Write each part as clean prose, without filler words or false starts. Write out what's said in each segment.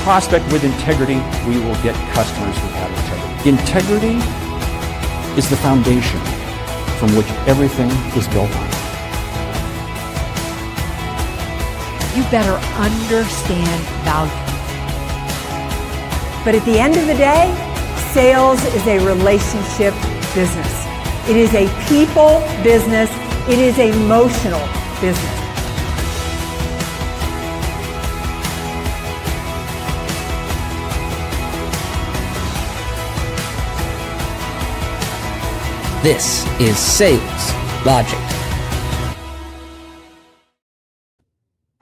prospect with integrity, we will get customers who have integrity. Integrity is the foundation from which everything is built on. You better understand value. But at the end of the day, sales is a relationship business. It is a people business. It is an emotional business. This is Sales Logic.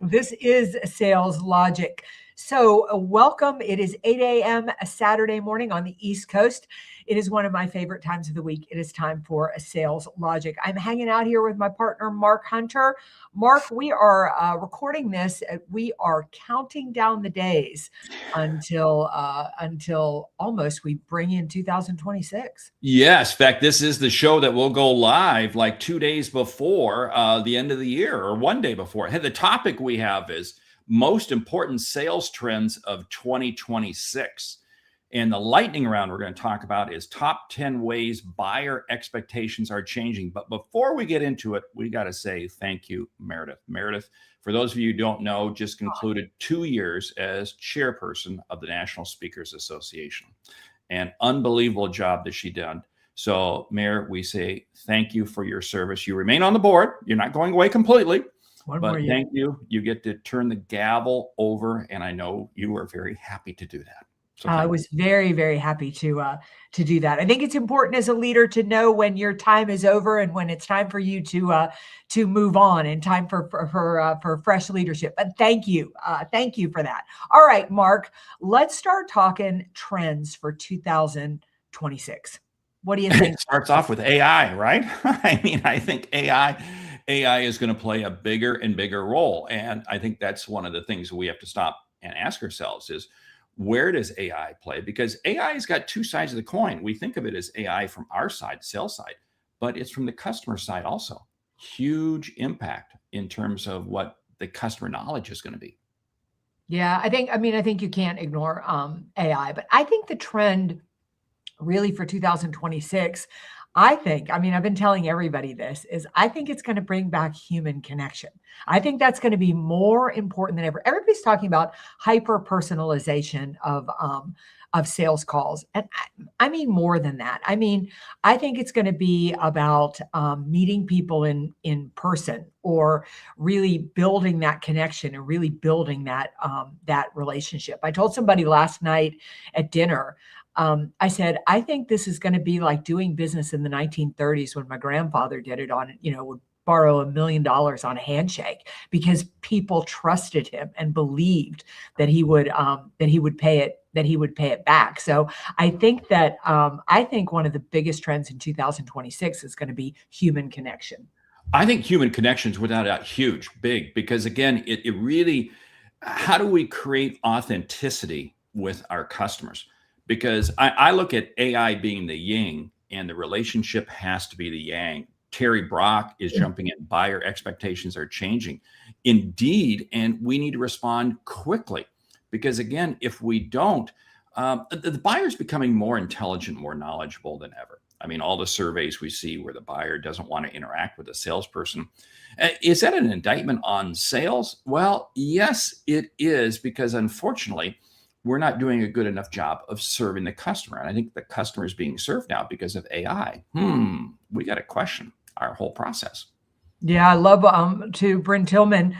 This is Sales Logic. So welcome. It is 8 a.m. a Saturday morning on the East Coast. It is one of my favorite times of the week. It is time for a Sales Logic. I'm hanging out here with my partner, Mark Hunter. Mark, we are recording this. We are counting down the days until almost we bring in 2026. Yes. In fact, this is the show that will go live like 2 days before the end of the year, or one day before. Hey, the topic we have is most important sales trends of 2026. And the lightning round we're going to talk about is top 10 ways buyer expectations are changing. But before we get into it, we got to say thank you, Meridith. Meridith, for those of you who don't know, just concluded 2 years as chairperson of the National Speakers Association. An unbelievable job that she done. So, Mayor, we say thank you for your service. You remain on the board. You're not going away completely. But thank you. You get to turn the gavel over, and I know you are very happy to do that. So I was very, very happy to do that. I think it's important as a leader to know when your time is over and when it's time for you to move on and time for fresh leadership. But thank you for that. All right, Mark, let's start talking trends for 2026. What do you think? It starts off with AI, right? I mean, I think AI is going to play a bigger and bigger role. And I think that's one of the things we have to stop and ask ourselves is, where does AI play? Because AI has got two sides of the coin. We think of it as AI from our side, sales side, but it's from the customer side also. Huge impact in terms of what the customer knowledge is going to be. Yeah, I think you can't ignore AI, but I think the trend really for 2026, I've been telling everybody this, is I think it's going to bring back human connection. I think that's going to be more important than ever. Everybody's talking about hyper-personalization of sales calls. And I mean more than that. I mean, I think it's going to be about meeting people in person, or really building that connection and really building that relationship. I told somebody last night at dinner, I said, I think this is going to be like doing business in the 1930s when my grandfather did it would borrow $1 million on a handshake, because people trusted him and believed that he would pay it back. So I think that one of the biggest trends in 2026 is going to be human connection. I think human connections, without a doubt, huge, big, because again, it really, how do we create authenticity with our customers? Because I look at AI being the yin, and the relationship has to be the yang. Terry Brock is jumping in. Buyer expectations are changing. Indeed, and we need to respond quickly. Because again, if we don't, the buyer's becoming more intelligent, more knowledgeable than ever. I mean, all the surveys we see where the buyer doesn't want to interact with a salesperson. Is that an indictment on sales? Well, yes, it is, because unfortunately, we're not doing a good enough job of serving the customer. And I think the customer is being served now because of AI. We got to question our whole process. Yeah, I love to Bryn Tillman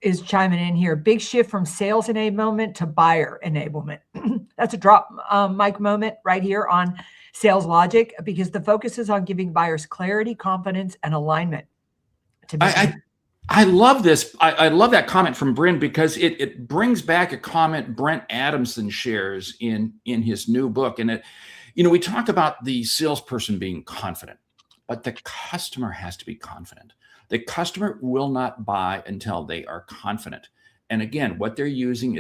is chiming in here. Big shift from sales enablement to buyer enablement. That's a drop mic moment right here on Sales Logic, because the focus is on giving buyers clarity, confidence, and alignment. I love this. I love that comment from Bryn, because it brings back a comment Brent Adamson shares in his new book. And we talk about the salesperson being confident, but the customer has to be confident. The customer will not buy until they are confident. And again, what they're using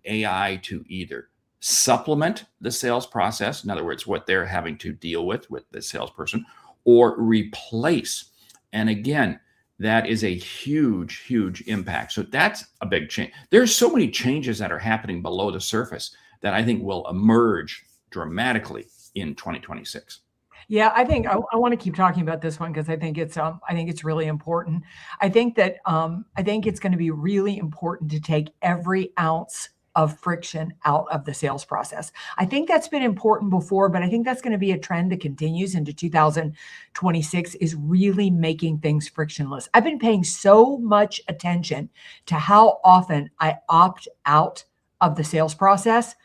AI to either supplement the sales process, in other words, what they're having to deal with the salesperson, or replace. And again, that is a huge, huge impact. So that's a big change. There's so many changes that are happening below the surface that I think will emerge dramatically in 2026. Yeah, I think I want to keep talking about this one because I think it's really important. I think that I think it's going to be really important to take every ounce of friction out of the sales process. I think that's been important before, but I think that's going to be a trend that continues into 2026 is really making things frictionless. I've been paying so much attention to how often I opt out of the sales process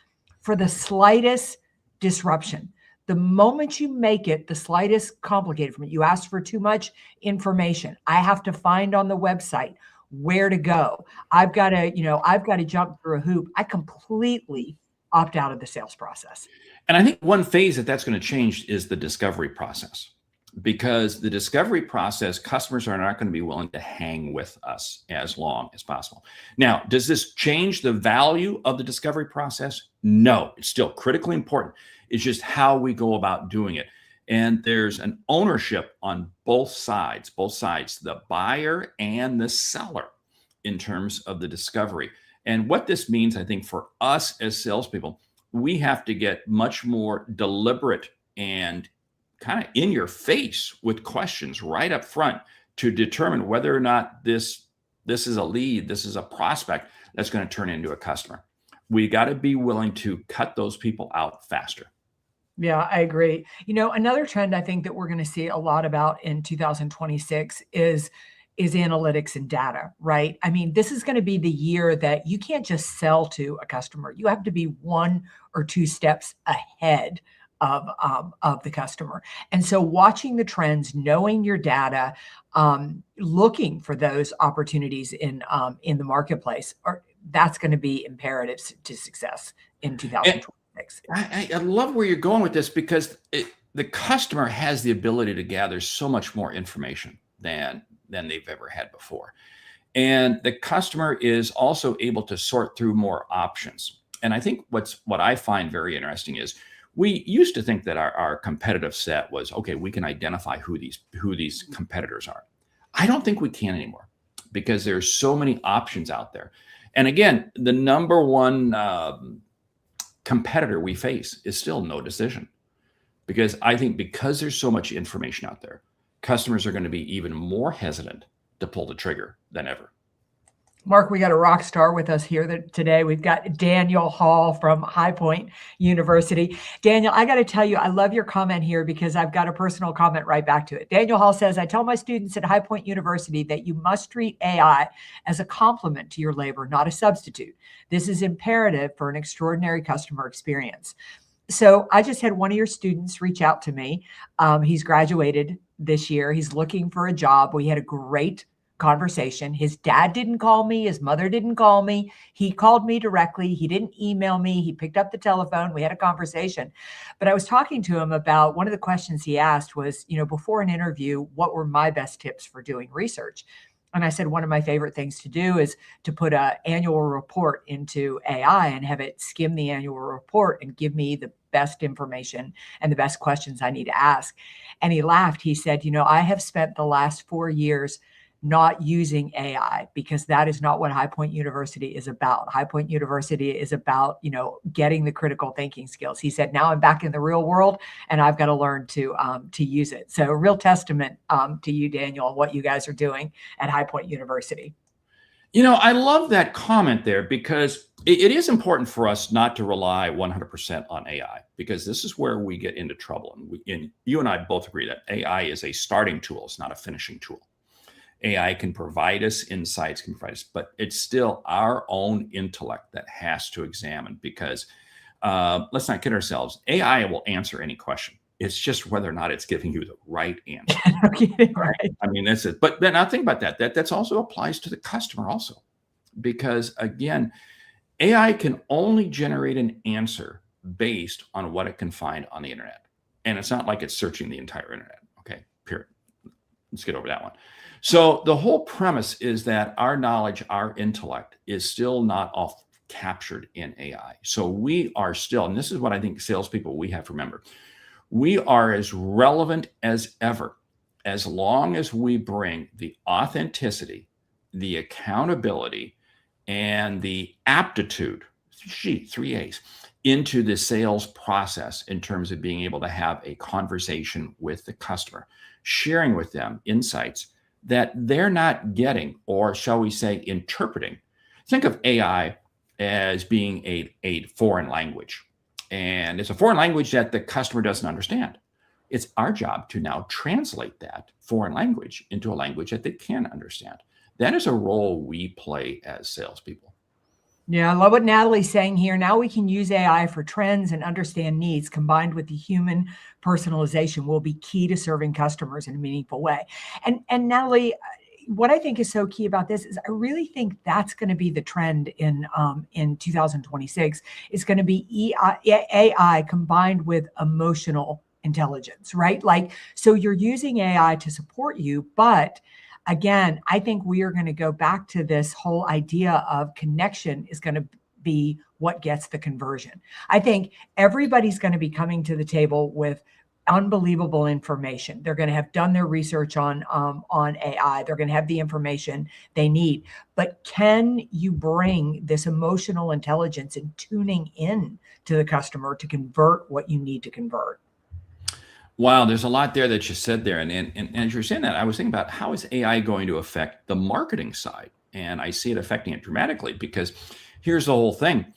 for the slightest disruption. The moment you make it the slightest complicated from it, you ask for too much information. I have to find on the website where to go. I've got to jump through a hoop. I completely opt out of the sales process. And I think one phase that's going to change is the discovery process, because the discovery process, customers are not going to be willing to hang with us as long as possible. Now, does this change the value of the discovery process? No, it's still critically important. It's just how we go about doing it. And there's an ownership on both sides, the buyer and the seller, in terms of the discovery. And what this means, I think, for us as salespeople, we have to get much more deliberate and kind of in your face with questions right up front to determine whether or not this is a lead, this is a prospect that's going to turn into a customer. We got to be willing to cut those people out faster. Yeah, I agree. Another trend I think that we're going to see a lot about in 2026 is analytics and data, right? I mean, this is going to be the year that you can't just sell to a customer. You have to be one or two steps ahead of the customer. And so watching the trends, knowing your data, looking for those opportunities in the marketplace, that's going to be imperative to success in 2026. I love where you're going with this, because the customer has the ability to gather so much more information than they've ever had before. And the customer is also able to sort through more options. And I think what I find very interesting is we used to think that our competitive set was, okay, we can identify who these competitors are. I don't think we can anymore, because there's so many options out there. And again, the number one competitor we face is still no decision, because I think because there's so much information out there, customers are going to be even more hesitant to pull the trigger than ever. Mark, we got a rock star with us here today. We've got Daniel Hall from High Point University. Daniel, I got to tell you, I love your comment here because I've got a personal comment right back to it. Daniel Hall says, I tell my students at High Point University that you must treat AI as a complement to your labor, not a substitute. This is imperative for an extraordinary customer experience. So I just had one of your students reach out to me. He's graduated this year. He's looking for a job. We had a great conversation. His dad didn't call me. His mother didn't call me. He called me directly. He didn't email me. He picked up the telephone. We had a conversation. But I was talking to him about one of the questions he asked was, before an interview, what were my best tips for doing research? And I said, one of my favorite things to do is to put an annual report into AI and have it skim the annual report and give me the best information and the best questions I need to ask. And he laughed. He said, I have spent the last 4 years not using AI because that is not what High Point University is about. High Point University is about, getting the critical thinking skills. He said, now I'm back in the real world and I've got to learn to use it. So a real testament to you, Daniel, and what you guys are doing at High Point University. I love that comment there, because it is important for us not to rely 100% on AI, because this is where we get into trouble. And you and I both agree that AI is a starting tool. It's not a finishing tool. AI can provide us insights, but it's still our own intellect that has to examine, because let's not kid ourselves. AI will answer any question. It's just whether or not it's giving you the right answer. Right. I mean, that's it. But then I think about that. That's also applies to the customer also, because again, AI can only generate an answer based on what it can find on the internet. And it's not like it's searching the entire internet. Okay, period. Let's get over that one. So the whole premise is that our knowledge, our intellect is still not all captured in AI. So we are still, and this is what I think salespeople we have to remember, we are as relevant as ever as long as we bring the authenticity, the accountability, and the aptitude, three A's, into the sales process in terms of being able to have a conversation with the customer, sharing with them insights that they're not getting, or shall we say, interpreting. Think of AI as being a foreign language. And it's a foreign language that the customer doesn't understand. It's our job to now translate that foreign language into a language that they can understand. That is a role we play as salespeople. Yeah, I love what Natalie's saying here. Now we can use AI for trends and understand needs combined with the human personalization will be key to serving customers in a meaningful way. And Natalie, what I think is so key about this is I really think that's going to be the trend in 2026. It's going to be AI combined with emotional intelligence, right? Like, so you're using AI to support you, but again, I think we are going to go back to this whole idea of connection is going to be what gets the conversion. I think everybody's going to be coming to the table with unbelievable information. They're going to have done their research on AI. They're going to have the information they need. But can you bring this emotional intelligence and tuning in to the customer to convert what you need to convert? Wow, there's a lot there that you said there. And as you're saying that, I was thinking about how is AI going to affect the marketing side? And I see it affecting it dramatically because here's the whole thing.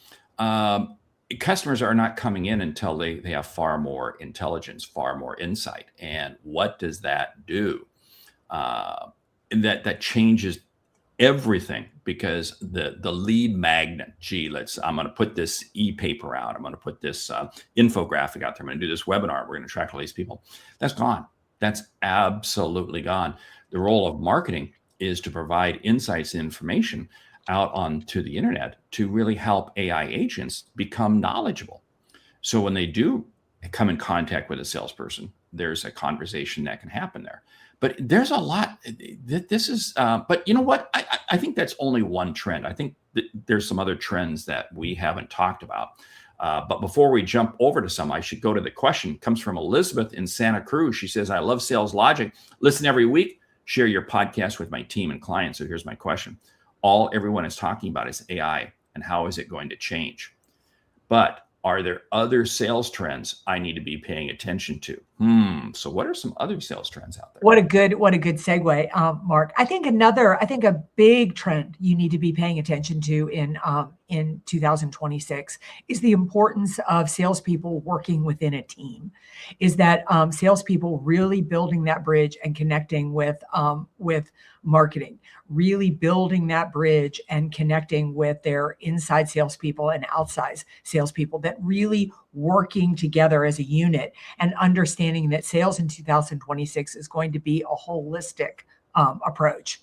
Customers are not coming in until they have far more intelligence, far more insight. And what does that do? That changes everything, because the lead magnet, I'm going to put this e-paper out, I'm going to put this infographic out there, I'm going to do this webinar, we're going to attract all these people. That's gone. That's absolutely gone. The role of marketing is to provide insights and information out onto the internet to really help AI agents become knowledgeable. So when they do come in contact with a salesperson, there's a conversation that can happen there. But there's a lot. This is, but you know what? I think that's only one trend. I think that there's some other trends that we haven't talked about. But before we jump over to some, I should go to the question. It comes from Elizabeth in Santa Cruz. She says, I love Sales Logic. Listen every week. Share your podcast with my team and clients. So here's my question. All everyone is talking about is AI and how is it going to change? But are there other sales trends I need to be paying attention to? So what are some other sales trends out there? What a good segue, Mark. I think a big trend you need to be paying attention to in 2026 is the importance of salespeople working within a team. Is that salespeople really building that bridge and connecting with marketing, really building that bridge and connecting with their inside salespeople and outside salespeople, that really working together as a unit and understanding that sales in 2026 is going to be a holistic approach.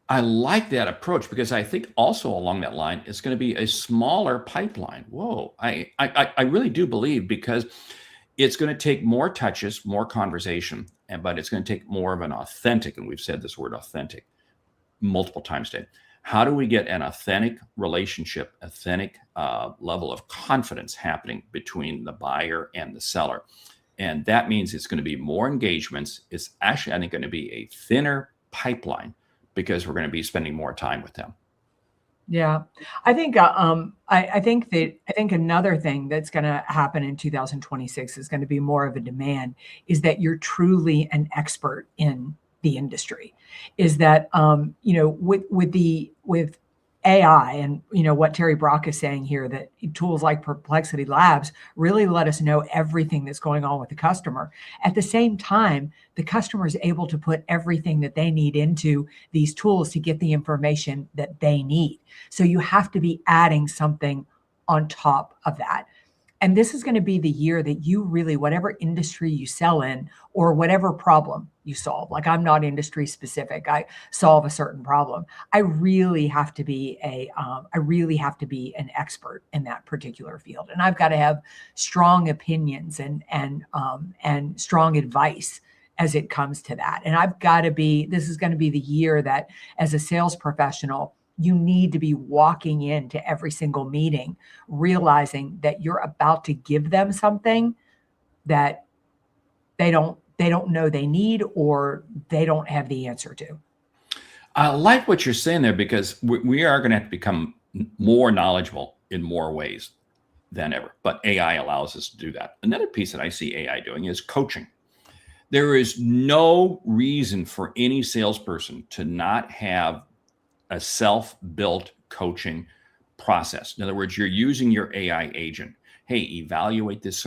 I like that approach because I think also along that line, it's going to be a smaller pipeline. Whoa, I really do believe, because it's going to take more touches, more conversation, but it's going to take more of an authentic, and we've said this word authentic multiple times today. How do we get an authentic relationship, authentic level of confidence happening between the buyer and the seller? And that means it's going to be more engagements. It's actually, I think, going to be a thinner pipeline because we're going to be spending more time with them. Yeah, I think I think another thing that's going to happen in 2026 is going to be more of a demand, is that you're truly an expert in the industry. Is that with AI and what Terry Brock is saying here, that tools like Perplexity Labs really let us know everything that's going on with the customer. At the same time, the customer is able to put everything that they need into these tools to get the information that they need. So you have to be adding something on top of that. And this is going to be the year that you really, whatever industry you sell in or whatever problem you solve, like I'm not industry specific, I solve a certain problem. I really have to be an expert in that particular field. And I've got to have strong opinions and strong advice as it comes to that. And this is going to be the year that as a sales professional, you need to be walking into every single meeting, realizing that you're about to give them something that they don't they don't know they need or they don't have the answer to? I like what you're saying there, because we are going to have to become more knowledgeable in more ways than ever. But AI allows us to do that. Another piece that I see AI doing is coaching. There is no reason for any salesperson to not have a self-built coaching process. In other words, you're using your AI agent. Hey, evaluate this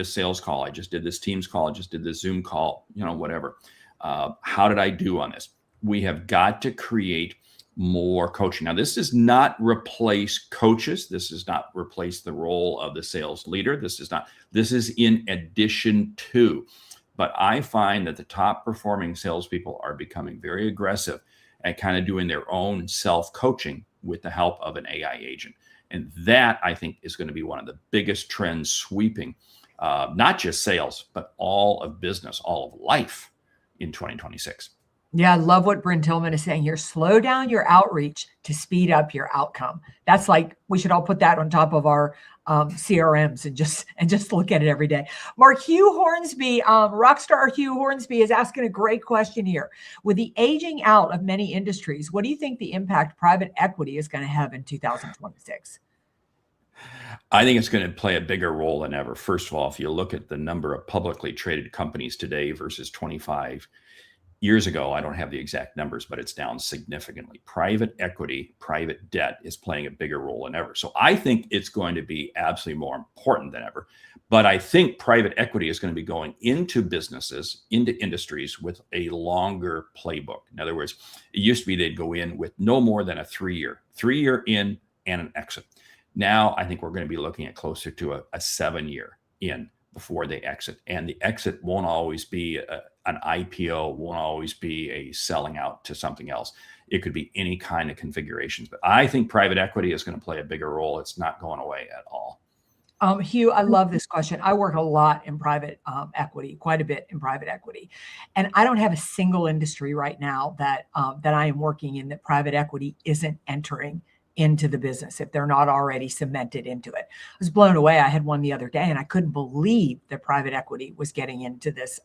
sales call. I just did this Teams call. I just did this Zoom call, whatever. How did I do on this? We have got to create more coaching. Now, this does not replace coaches. This does not replace the role of the sales leader. This is in addition to. But I find that the top performing salespeople are becoming very aggressive at kind of doing their own self-coaching with the help of an AI agent. And that, I think, is going to be one of the biggest trends sweeping, not just sales, but all of business, all of life in 2026. Yeah, I love what Bryn Tillman is saying here. Slow down your outreach to speed up your outcome. That's like, we should all put that on top of our CRMs and just look at it every day. Mark Hugh Hornsby, Rockstar Hugh Hornsby is asking a great question here. With the aging out of many industries, what do you think the impact private equity is going to have in 2026? I think it's going to play a bigger role than ever. First of all, if you look at the number of publicly traded companies today versus 25 years ago, I don't have the exact numbers, but it's down significantly. Private equity, private debt is playing a bigger role than ever. So I think it's going to be absolutely more important than ever. But I think private equity is going to be going into businesses, into industries with a longer playbook. In other words, it used to be they'd go in with no more than a 3-year in and an exit. Now I think we're going to be looking at closer to a 7-year in before they exit. And the exit won't always be an IPO, won't always be a selling out to something else. It could be any kind of configurations. But I think private equity is going to play a bigger role. It's not going away at all. Hugh, I love this question. I work a lot in private equity, quite a bit in private equity. And I don't have a single industry right now that I am working in that private equity isn't entering into the business if they're not already cemented into it. I was blown away. I had one the other day and I couldn't believe that private equity was getting into this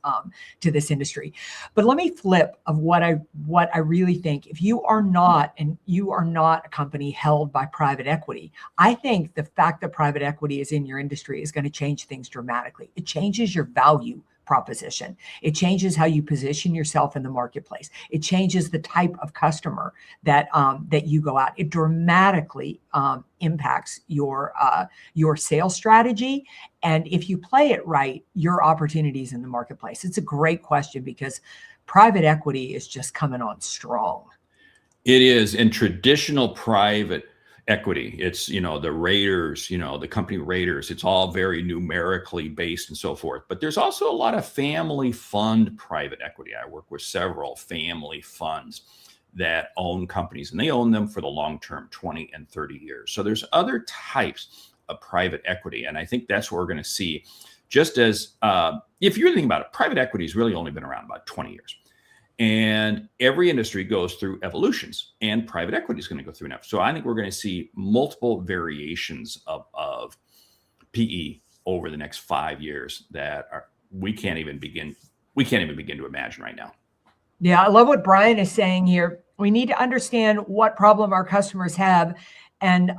industry. But let me flip of what I really think. If you are not a company held by private equity, I think the fact that private equity is in your industry is going to change things dramatically. It changes your value proposition. It changes how you position yourself in the marketplace. It changes the type of customer that you go out. It dramatically impacts your sales strategy, and if you play it right, your opportunities in the marketplace. It's a great question because private equity is just coming on strong. It is. In traditional private equity, it's, the raters, the company raters, it's all very numerically based and so forth. But there's also a lot of family fund private equity. I work with several family funds that own companies, and they own them for the long term, 20 and 30 years. So there's other types of private equity. And I think that's what we're going to see. Just as if you're thinking about it, private equity has really only been around about 20 years. And every industry goes through evolutions, and private equity is going to go through an evolution. So I think we're going to see multiple variations of PE over the next 5 years that we can't even begin to imagine right now. Yeah, I love what Brian is saying here. We need to understand what problem our customers have and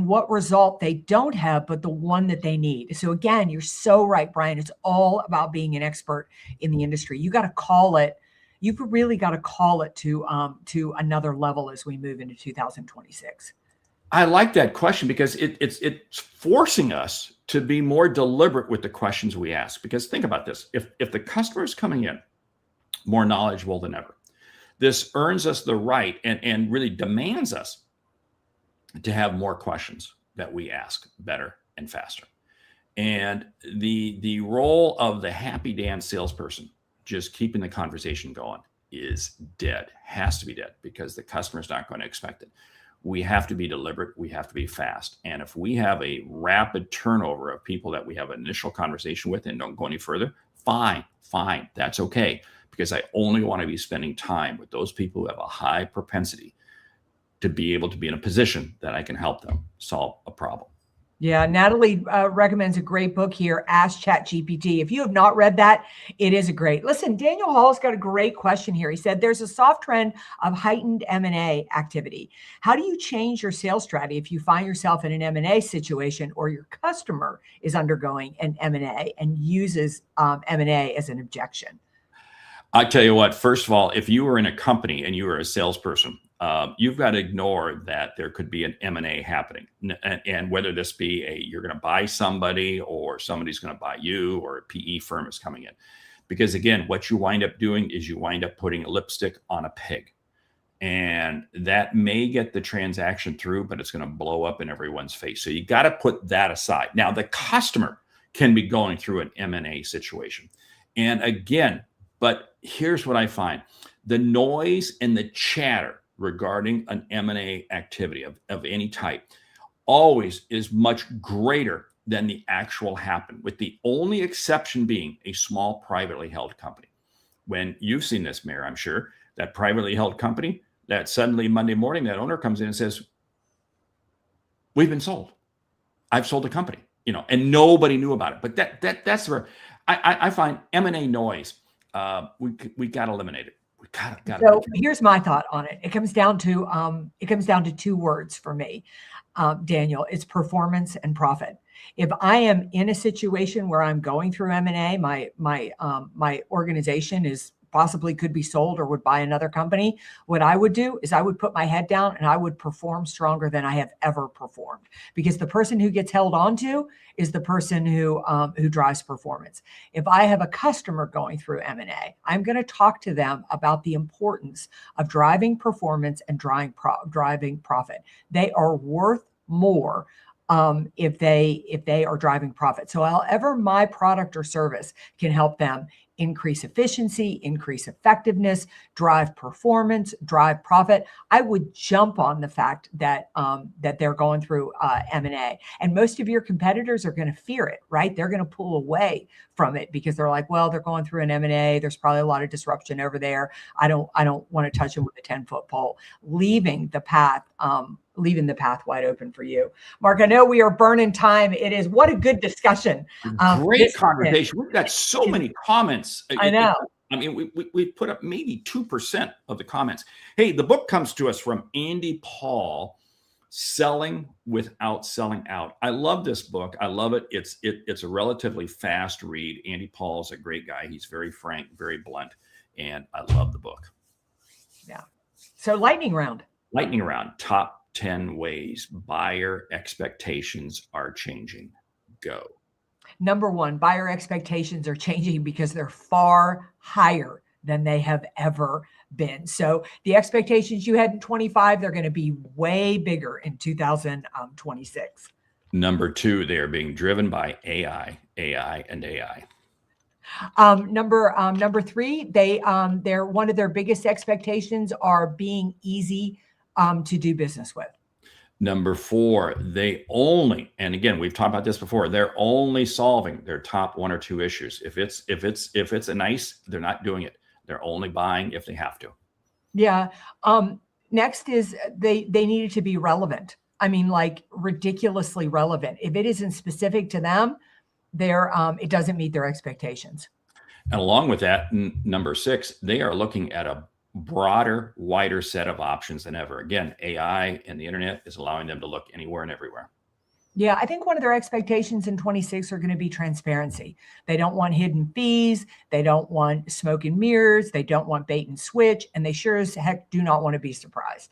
what result they don't have, but the one that they need. So again, you're so right, Brian. It's all about being an expert in the industry. You got to call it. You've really got to call it to another level as we move into 2026. I like that question because it's forcing us to be more deliberate with the questions we ask. Because think about this: if the customer is coming in more knowledgeable than ever, this earns us the right and really demands us to have more questions that we ask better and faster. And the role of the happy dance salesperson, just keeping the conversation going, is dead, has to be dead, because the customer's not going to expect it. We have to be deliberate. We have to be fast. And if we have a rapid turnover of people that we have an initial conversation with and don't go any further, fine, that's okay. Because I only want to be spending time with those people who have a high propensity to be able to be in a position that I can help them solve a problem. Yeah, Natalie recommends a great book here, Ask ChatGPT. If you have not read that, it is a great. Listen, Daniel Hall's got a great question here. He said, there's a soft trend of heightened M&A activity. How do you change your sales strategy if you find yourself in an M&A situation or your customer is undergoing an M&A and uses M&A as an objection? I tell you what, first of all, if you were in a company and you were a salesperson, you've got to ignore that there could be an M&A happening. And whether this be you're going to buy somebody or somebody's going to buy you or a PE firm is coming in. Because again, what you wind up doing is you wind up putting lipstick on a pig. And that may get the transaction through, but it's going to blow up in everyone's face. So you got to put that aside. Now, the customer can be going through an M&A situation. And again, but here's what I find. The noise and the chatter regarding an M&A activity of any type always is much greater than the actual happen, with the only exception being a small privately held company. When you've seen this, Mayor, I'm sure, that privately held company that suddenly Monday morning, that owner comes in and says, we've been sold. I've sold the company, and nobody knew about it. But that's where I find M&A noise. We got to eliminate it. We got. So here's my thought on it. It comes down to two words for me, Daniel. It's performance and profit. If I am in a situation where I'm going through M&A, my organization is possibly could be sold or would buy another company, what I would do is I would put my head down and I would perform stronger than I have ever performed, because the person who gets held onto is the person who drives performance. If I have a customer going through M&A, I'm going to talk to them about the importance of driving performance and driving profit. They are worth more if they are driving profit. So however my product or service can help them increase efficiency, increase effectiveness, drive performance, drive profit, I would jump on the fact that that they're going through M&A. And most of your competitors are going to fear it, right? They're going to pull away from it because they're like, well, they're going through an M&A. There's probably a lot of disruption over there. I don't want to touch them with a 10-foot pole, leaving the path wide open for you. Mark, I know we are burning time. What a good discussion. Great conversation. We've got so many comments. I know. I mean, we put up maybe 2% of the comments. Hey, the book comes to us from Andy Powell, Selling Without Selling Out. I love this book. I love it. It's a relatively fast read. Andy Powell's a great guy. He's very frank, very blunt, and I love the book. Yeah. So lightning round. Top 10 ways buyer expectations are changing. Go. Number one, buyer expectations are changing because they're far higher than they have ever been. So the expectations you had in 25, they're going to be way bigger in 2026. Number two, they are being driven by AI. Number three, they're one of their biggest expectations are being easy to do business with. Number four, and again, we've talked about this before, they're only solving their top one or two issues. If it's a nice, they're not doing it. They're only buying if they have to. Yeah. Next is they needed to be relevant. I mean, like ridiculously relevant. If it isn't specific to them, it doesn't meet their expectations. And along with that, number six, they are looking at a broader, wider set of options than ever. Again, AI and the internet is allowing them to look anywhere and everywhere. Yeah, I think one of their expectations in 26 are going to be transparency. They don't want hidden fees. They don't want smoke and mirrors. They don't want bait and switch. And they sure as heck do not want to be surprised.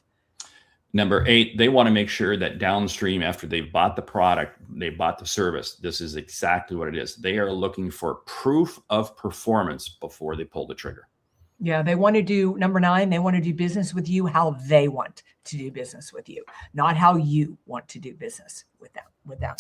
Number eight, they want to make sure that downstream, after they've bought the product, they bought the service, this is exactly what it is. They are looking for proof of performance before they pull the trigger. Yeah, they want to do, number nine, they want to do business with you how they want to do business with you, not how you want to do business with them.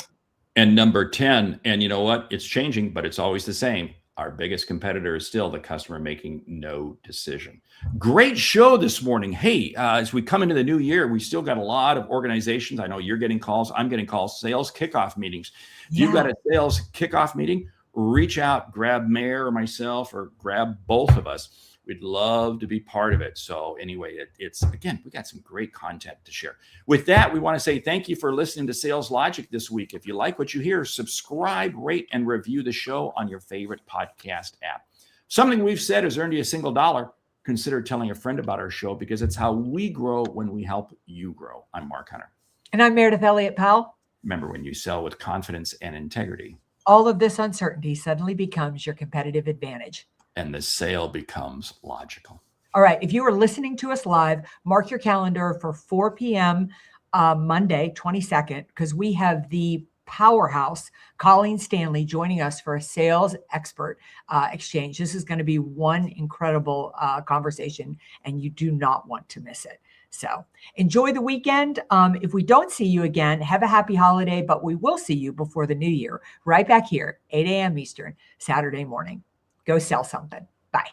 And number 10, and you know what? It's changing, but it's always the same. Our biggest competitor is still the customer making no decision. Great show this morning. Hey, as we come into the new year, we still got a lot of organizations. I know you're getting calls. I'm getting calls, sales kickoff meetings. If you've got a sales kickoff meeting, reach out, grab Mayor or myself, or grab both of us. We'd love to be part of it. So anyway, it's again, we got some great content to share. With that, we want to say thank you for listening to Sales Logic this week. If you like what you hear, subscribe, rate, and review the show on your favorite podcast app. Something we've said has earned you a single dollar. Consider telling a friend about our show, because it's how we grow when we help you grow. I'm Mark Hunter. And I'm Meridith Elliott Powell. Remember, when you sell with confidence and integrity, all of this uncertainty suddenly becomes your competitive advantage. And the sale becomes logical. All right. If you are listening to us live, mark your calendar for 4 p.m. Monday, 22nd, because we have the powerhouse Colleen Stanley joining us for a sales expert exchange. This is going to be one incredible conversation, and you do not want to miss it. So enjoy the weekend. If we don't see you again, have a happy holiday, but we will see you before the new year, right back here, 8 a.m. Eastern, Saturday morning. Go sell something. Bye.